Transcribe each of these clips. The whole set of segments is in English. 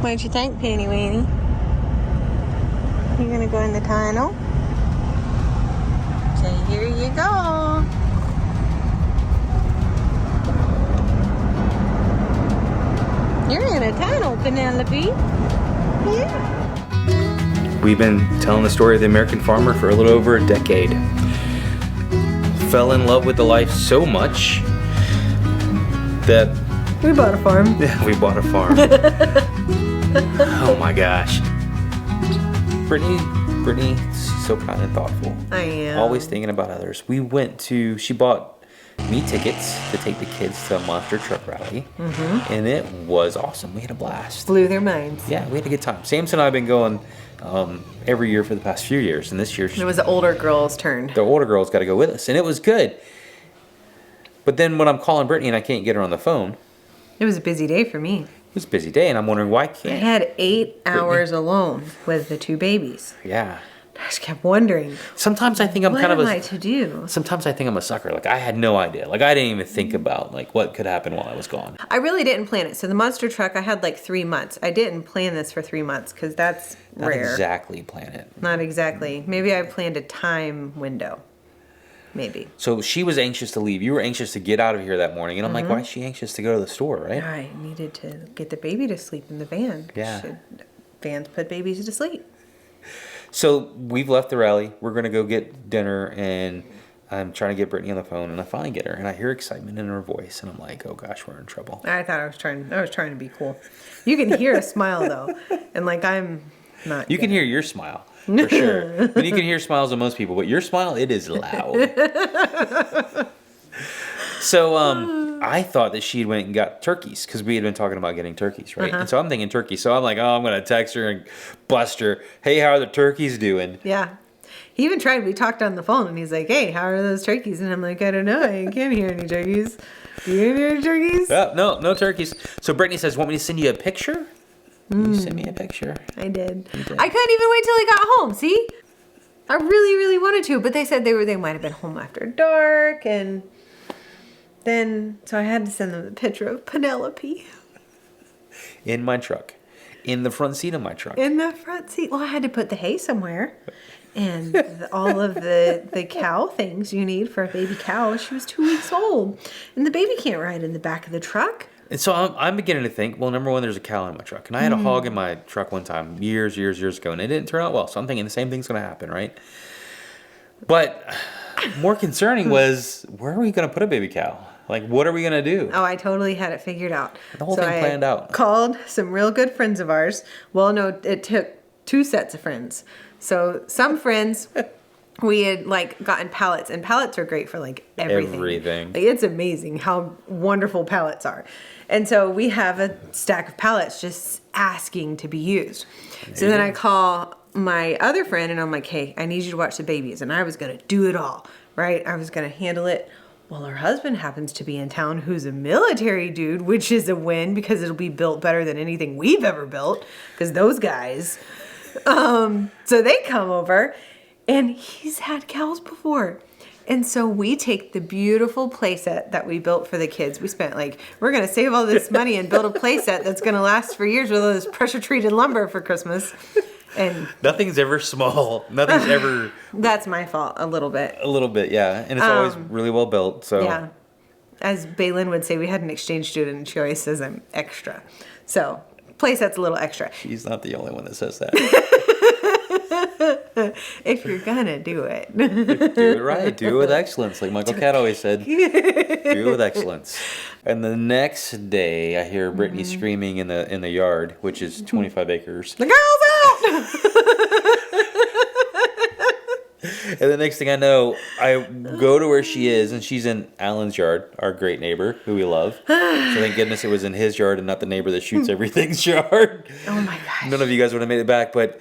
What'd you think, Penny Weenie? You gonna go in the tunnel? So here you go. You're in a tunnel, Penelope. Yeah. We've been telling the story of the American farmer for a little over a decade. Fell in love with the life so much that We bought a farm. yeah, we bought a farm. Oh my gosh. Brittany's so kind and thoughtful. I am. Always thinking about others. She bought me tickets to take the kids to a monster truck rally. Mm-hmm. And it was awesome. We had a blast. Blew their minds. Yeah, we had a good time. Samson and I have been going every year for the past few years. And this year, It was the older girl's turn. the older girls got to go with us. And it was good. But then when I'm calling Brittany and I can't get her on the phone, It was a busy day for me. it was a busy day. And I'm wondering why I can't. had 8 hours alone with the 2 babies. Yeah. I just kept wondering, Sometimes I think I'm what kind of am a. I to do? Sometimes I think I'm a sucker. Like, I had no idea. Like, I didn't even think about, like, what could happen while I was gone. I really didn't plan it. So the monster truck, I had like 3 months. I didn't plan this for 3 months because that's Not rare. exactly plan it. Not exactly. Maybe I planned a time window. Maybe. So she was anxious to leave. You were anxious to get out of here that morning. And I'm like, why is she anxious to go to the store, right? I needed to get the baby to sleep in the van. Yeah. Vans put babies to sleep. So we've left the rally. We're going to go get dinner. And I'm trying to get Brittany on the phone. And I finally get her. And I hear excitement in her voice. And I'm like, oh, gosh, we're in trouble. I thought I was trying to be cool. You can hear a smile, though. And like, I'm not. You can hear your smile. For sure. But you can hear smiles of most people, but your smile, it is loud. So I thought that she went and got turkeys because we had been talking about getting turkeys, right? And so I'm thinking turkey. So I'm like, oh, I'm going to text her and bust her. Hey, how are the turkeys doing? Yeah. He even tried. We talked on the phone, and he's like, hey, how are those turkeys? And I'm like, I don't know. I can't hear any turkeys. Do you hear any turkeys? No turkeys. So Brittany says, want me to send you a picture? You send me a picture. I did. You did. I couldn't even wait till he got home. See? I really, really wanted to, but they said they might have been home after dark, and then so I had to send them the picture of Penelope In my truck. In the front seat of my truck. in the front seat. Well, I had to put the hay somewhere, and all of the cow things you need for a baby cow. She was 2 weeks old, and the baby can't ride in the back of the truck. And so I'm beginning to think, well, number one, there's a cow in my truck. And I had a hog in my truck one time, years ago, and it didn't turn out well. So I'm thinking the same thing's going to happen, right? But more concerning was, where are we going to put a baby cow? Like, what are we going to do? Oh, I totally had it figured out. The whole thing planned out. Called some real good friends of ours. Well, no, it took 2 sets of friends. So some friends, we had like gotten pallets, and pallets are great for like everything. Like, it's amazing how wonderful pallets are. And so we have a stack of pallets just asking to be used. So then I call my other friend and I'm like, hey, I need you to watch the babies. And I was going to do it all, right? I was going to handle it. Well, her husband happens to be in town, who's a military dude, which is a win because it'll be built better than anything we've ever built. Because those guys, so they come over, and he's had cows before. And so we take the beautiful playset that we built for the kids. We spent we're going to save all this money and build a playset that's going to last for years with all this pressure treated lumber for Christmas. And Nothing's ever small. Nothing's ever... That's my fault a little bit. A little bit, yeah. And it's always really well built, so... Yeah. As Baylin would say, we had an exchange student, and she always says I'm extra. So, playset's a little extra. She's not the only one that says that. If you're gonna do it. Do it right. Do it with excellence. Like Michael Catt always said. Do it with excellence. And the next day, I hear Brittany screaming in the yard, which is 25 acres. The girl's out! And the next thing I know, I go to where she is, and she's in Alan's yard, our great neighbor, who we love. So thank goodness it was in his yard and not the neighbor that shoots everything's yard. Oh my gosh. None of you guys would have made it back, but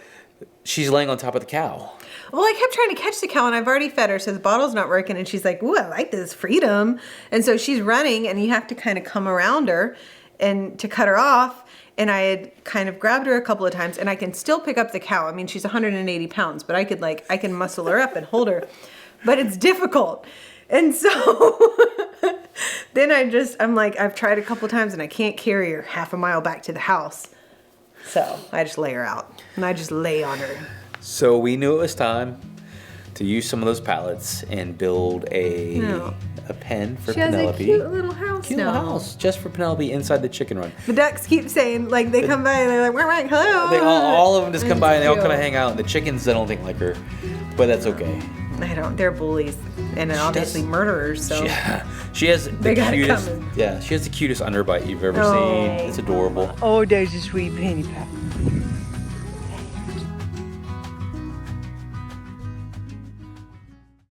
she's laying on top of the cow. Well, I kept trying to catch the cow, and I've already fed her, so the bottle's not working. And she's like, ooh, I like this freedom. And so she's running, and you have to kind of come around her and to cut her off. And I had kind of grabbed her a couple of times, and I can still pick up the cow. I mean, she's 180 pounds, but I can muscle her up and hold her. But it's difficult. And so then I'm like, I've tried a couple of times, and I can't carry her half a mile back to the house. So I just lay her out, and I just lay on her. So we knew it was time to use some of those pallets and build a pen for Penelope. She has a cute little house Cute little house just for Penelope inside the chicken run. The ducks keep saying, like, they come by and they're like, wah, hello. They all of them just come by and they all kind of hang out. And the chickens, I don't think like her, but that's okay. I don't. They're bullies and obviously murderers. So she has the cutest. Yeah, she has the cutest underbite you've ever seen. It's adorable. Oh, there's a sweet penny pie.